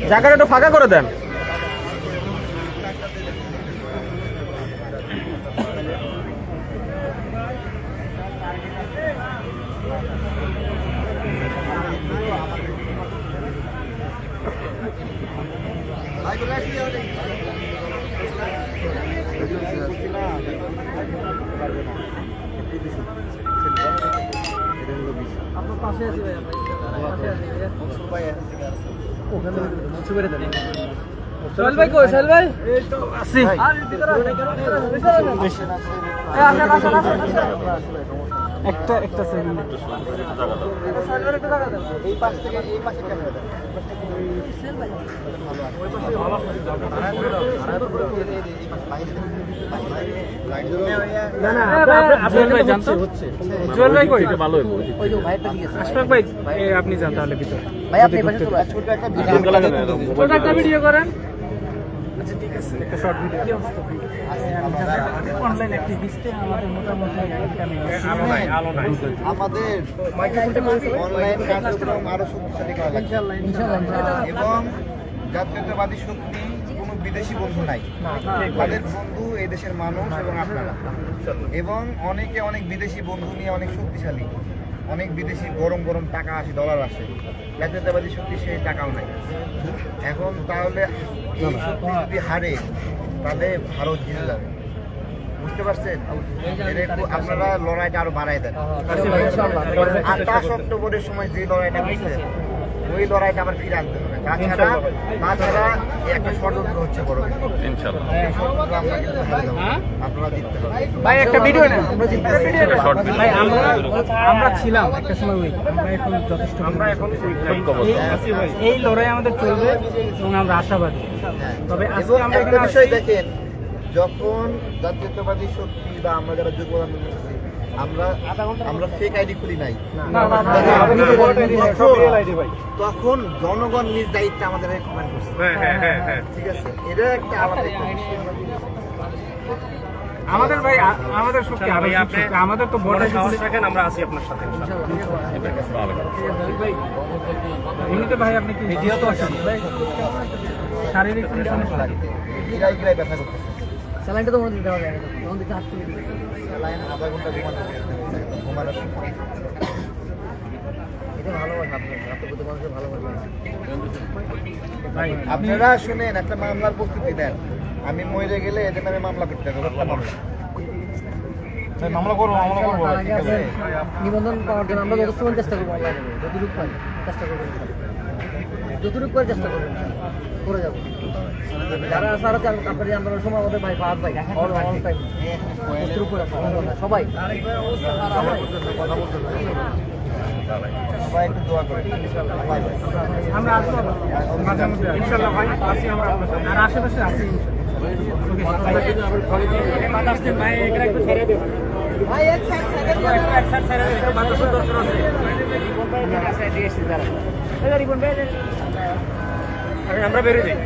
জায়গাটা একটু ফাঁকা করে দেন। আপনার পাশে আছে ভাই, সোহেল ভাই কই? সোহেল ভাই আসি। একটা একটা সেকেন্ড এই পাশ থেকে এই পাশে ক্যামেরা দেন। আপনি যান তাহলে ভিতরে একটা ভিডিও করেন। আচ্ছা ঠিক আছে, একটা শর্ট ভিডিও। কি অবস্থা অনলাইন অ্যাক্টিভিস্টে আমাদের মোটামুটি আমাদের অনলাইন কার্যক্রম আরো শক্তিশালী করা লাগবে এবং জাতীয়তাবাদী শক্তি কোনো বিদেশি বন্ধু নাই, তাদের বন্ধু এই দেশের মানুষ এবং আপনারা। এবং অনেকে অনেক বিদেশি বন্ধু নিয়ে অনেক শক্তিশালী, অনেক বিদেশি গরম গরম টাকা আসে, ডলার আসে। জাতীয়তাবাদী শক্তি সেই টাকাও নাই এখন। তাহলে এই শক্তি যদি হারে তাহলে ভারত জিতে যাবে, বুঝতে পারছেন? আপনারা লড়াইটা আরো বাড়াই দেন। 28 অক্টোবরের সময় যে লড়াইটা করছেন ওই লড়াইটা আবার ফিরে আনতে হবে। তাছাড়া একটা ষড়যন্ত্র হচ্ছে বড়, আপনারা জিততে হবে ভাই। একটা ভিডিও নেন, ভাই আমরা ছিলাম একটা সময় উইক, আমরা এখন যথেষ্ট, আমরা এখন এই লড়াই আমাদের চলবে এবং আমরা আশাবাদী। তবে আজকে আমরা একটা বিষয় দেখেন, যখন জাতীয়তাবাদী শক্তি বা আমরা যারা যুব আমরা ফেক আইডি খুলি নাই, তখন জনগণ নিজ দায়িত্বে আমাদের কমেন্ট করছে। ঠিক আছে, এটা একটা আলাদা আমাদের ভাই, আমাদের শক্তি আমাদের তো বড় সাহস রাখেন, আমরা আছি আপনার সাথে এমনিতে ভাই। আপনি কি ভিডিও তো আছেন ভাই? শারীরিক সমস্যা লাগে, ব্যথা করতেছে। স্যালাইনটা তো মনে দিতে হবে, তখন দিতে হাত তুলে দিবে। স্যালাইন আধা ঘন্টা ঘুমানোর সময় এটা ভালোবাসা আপনার মানুষের ভালোবাসা। আপনারা শুনেন, একটা মামলার প্রস্তুতি দেন। আমি মরে গেলে এদের নামে মামলা করতে হবে, মামলা করবো। নিবন্ধন পাওয়ার জন্য আমরা যথেষ্ট চেষ্টা করবো, যতটুকু পাই চেষ্টা করবো, যতটুকু করে চেষ্টা করবো, করে যাবো। যারা সারা আপনার আন্দোলনের সময় আমাদের ভাই ফাহাদ ভাই সবাই একটু দোয়া করে আমরা আসবো ইনশাআল্লাহ ভাই, আসি আমরা আর আশেপাশে আসি ভাই। এখানে একটু ছেড়ে দেব ভাই, এক সাইড ছেড়ে দেব, বাতাসের দরকার আছে। আমরা বেরিয়ে যাই।